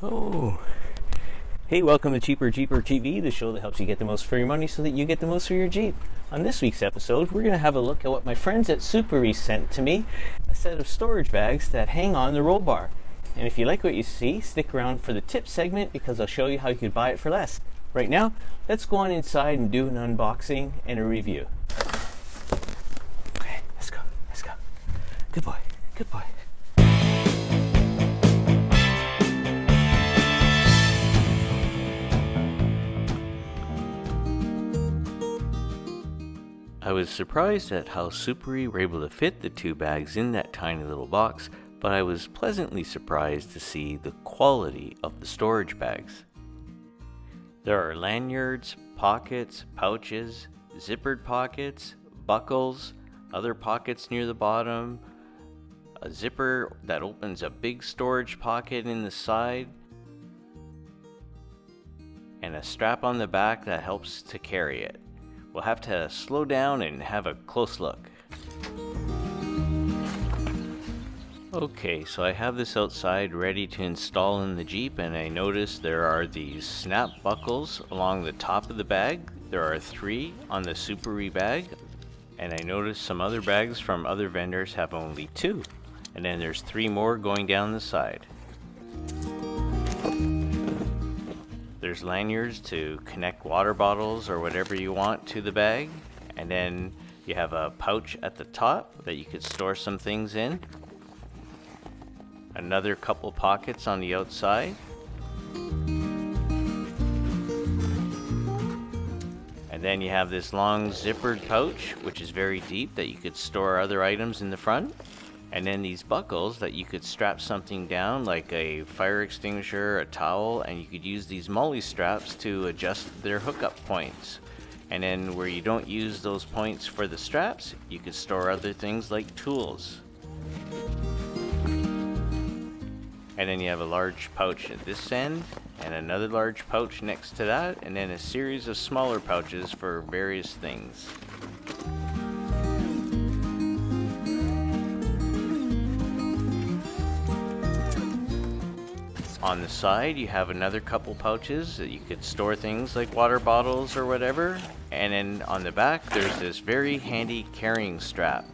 Oh, hey, welcome to Cheaper Jeeper TV, the show that helps you get the most for your money so that you get the most for your Jeep. On this week's episode, we're going to have a look at what my friends at SUPAREE sent to me, a set of storage bags that hang on the roll bar. And if you like what you see, stick around for the tip segment because I'll show you how you could buy it for less. Right now, let's go on inside and do an unboxing and a review. Okay, let's go. Good boy. I was surprised at how SUPAREE were able to fit the two bags in that tiny little box, but I was pleasantly surprised to see the quality of the storage bags. There are lanyards, pockets, pouches, zippered pockets, buckles, other pockets near the bottom, a zipper that opens a big storage pocket in the side, and a strap on the back that helps to carry it. We'll have to slow down and have a close look. Okay, so I have this outside ready to install in the Jeep, and I notice there are these snap buckles along the top of the bag. There are 3 on the SUPAREE bag, and I noticed some other bags from other vendors have only 2, and then there's 3 more going down the side. There's lanyards to connect water bottles or whatever you want to the bag, and then you have a pouch at the top that you could store some things in. Another couple pockets on the outside. And then you have this long zippered pouch, which is very deep, that you could store other items in the front. And then these buckles that you could strap something down, like a fire extinguisher, a towel, and you could use these molly straps to adjust their hookup points. And then where you don't use those points for the straps, you could store other things like tools. And then you have a large pouch at this end, and another large pouch next to that, and then a series of smaller pouches for various things. On the side, you have another couple pouches that you could store things like water bottles or whatever. And then on the back, there's this very handy carrying strap.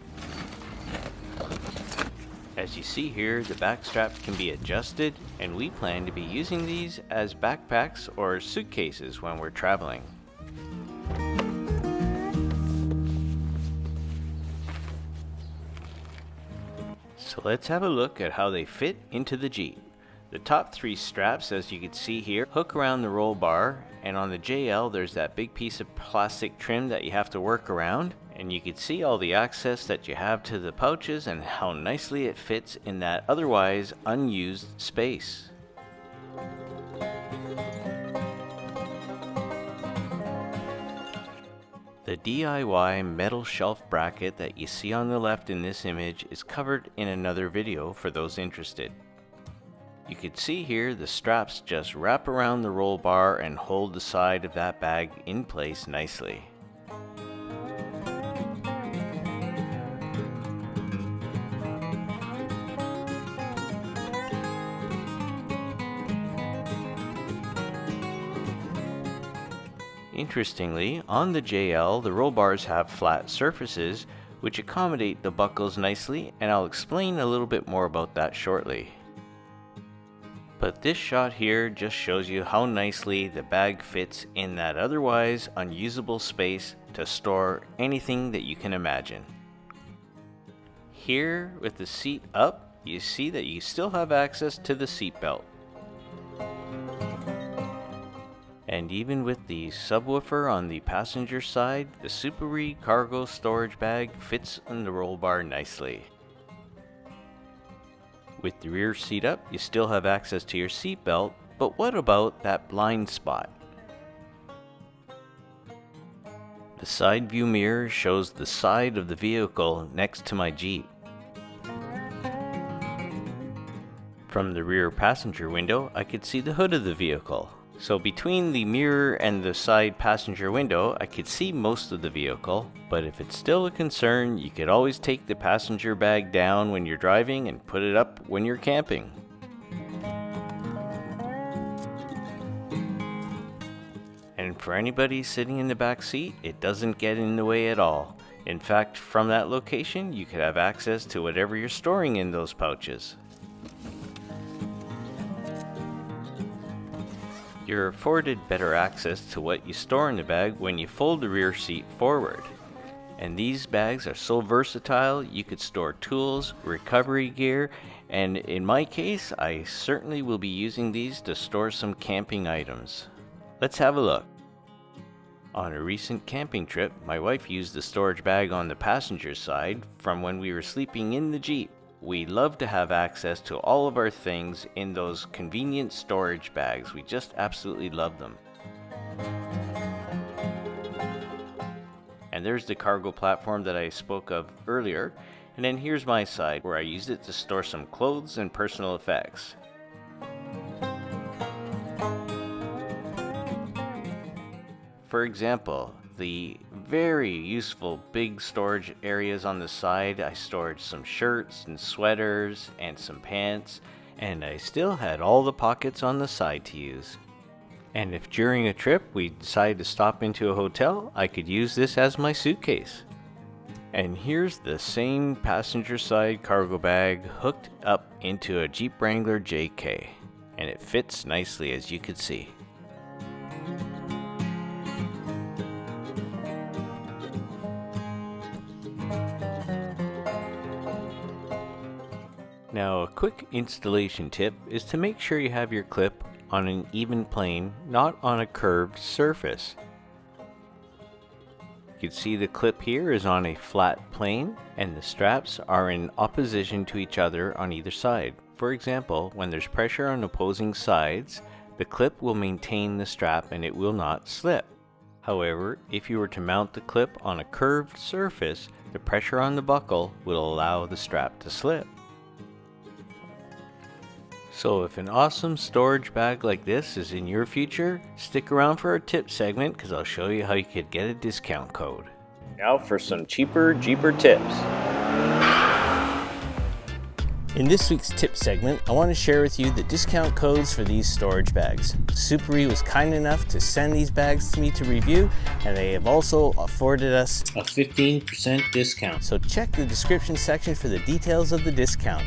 As you see here, the back strap can be adjusted, and we plan to be using these as backpacks or suitcases when we're traveling. So let's have a look at how they fit into the Jeep. The top 3 straps, as you can see here, hook around the roll bar, and on the JL there's that big piece of plastic trim that you have to work around, and you can see all the access that you have to the pouches and how nicely it fits in that otherwise unused space. The DIY metal shelf bracket that you see on the left in this image is covered in another video for those interested. You can see here the straps just wrap around the roll bar and hold the side of that bag in place nicely. Interestingly, on the JL, the roll bars have flat surfaces which accommodate the buckles nicely, and I'll explain a little bit more about that shortly. But this shot here just shows you how nicely the bag fits in that otherwise unusable space to store anything that you can imagine. Here, with the seat up, you see that you still have access to the seat belt. And even with the subwoofer on the passenger side, the SUPAREE cargo storage bag fits in the roll bar nicely. With the rear seat up, you still have access to your seat belt, but what about that blind spot? The side view mirror shows the side of the vehicle next to my Jeep. From the rear passenger window, I could see the hood of the vehicle. So between the mirror and the side passenger window, I could see most of the vehicle, but if it's still a concern, you could always take the passenger bag down when you're driving and put it up when you're camping. for anybody sitting in the back seat, it doesn't get in the way at all. In fact, from that location, you could have access to whatever you're storing in those pouches. You're afforded better access to what you store in the bag when you fold the rear seat forward. And these bags are so versatile, you could store tools, recovery gear, and in my case, I certainly will be using these to store some camping items. Let's have a look. On a recent camping trip, my wife used the storage bag on the passenger side from when we were sleeping in the Jeep. We love to have access to all of our things in those convenient storage bags. We just absolutely love them. And there's the cargo platform that I spoke of earlier. And then here's my side where I used it to store some clothes and personal effects. For example, the very useful big storage areas on the side, I stored some shirts and sweaters and some pants, and I still had all the pockets on the side to use. And if during a trip we decided to stop into a hotel, I could use this as my suitcase. And here's the same passenger side cargo bag hooked up into a Jeep Wrangler JK, and it fits nicely, as you can see. Now, a quick installation tip is to make sure you have your clip on an even plane, not on a curved surface. You can see the clip here is on a flat plane, and the straps are in opposition to each other on either side. For example, when there's pressure on opposing sides, the clip will maintain the strap and it will not slip. However, if you were to mount the clip on a curved surface, the pressure on the buckle will allow the strap to slip. So if an awesome storage bag like this is in your future, stick around for our tip segment because I'll show you how you could get a discount code. Now for some cheaper Jeeper tips. In this week's tip segment, I want to share with you the discount codes for these storage bags. SUPAREE was kind enough to send these bags to me to review, and they have also afforded us a 15% discount. So check the description section for the details of the discount.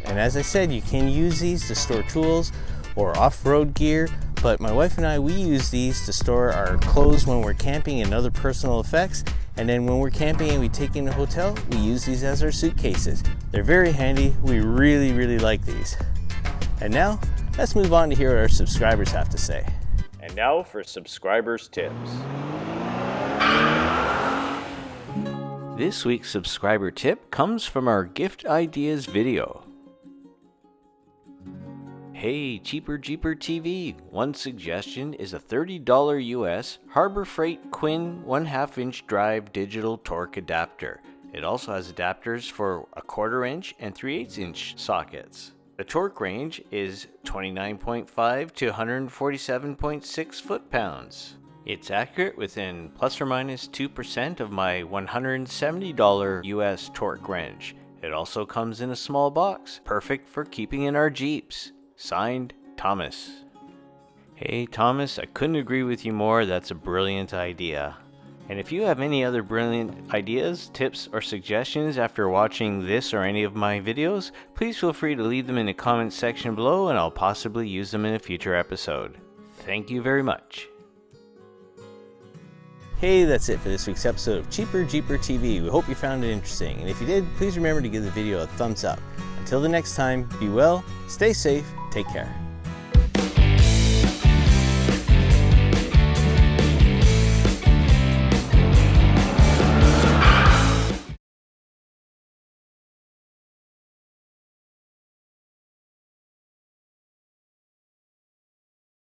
And as I said, you can use these to store tools or off-road gear, but my wife and I, we use these to store our clothes when we're camping and other personal effects. And then when we're camping and we take in a hotel, we use these as our suitcases. They're very handy. We really, really like these. And now, let's move on to hear what our subscribers have to say. And now for subscribers' tips. This week's subscriber tip comes from our Gift Ideas video. Hey, Cheaper Jeeper TV, one suggestion is a $30 US Harbor Freight Quinn 1/2 inch drive digital torque adapter. It also has adapters for a 1/4 inch and 3/8 inch sockets. The torque range is 29.5 to 147.6 foot-pounds. It's accurate within plus or minus 2% of my $170 US torque wrench. It also comes in a small box, perfect for keeping in our Jeeps. Signed, Thomas. Hey Thomas, I couldn't agree with you more. That's a brilliant idea. And if you have any other brilliant ideas, tips, or suggestions after watching this or any of my videos, please feel free to leave them in the comments section below and I'll possibly use them in a future episode. Thank you very much. Hey, that's it for this week's episode of Cheaper Jeeper TV. We hope you found it interesting. And if you did, please remember to give the video a thumbs up. Until the next time, be well, stay safe, take care.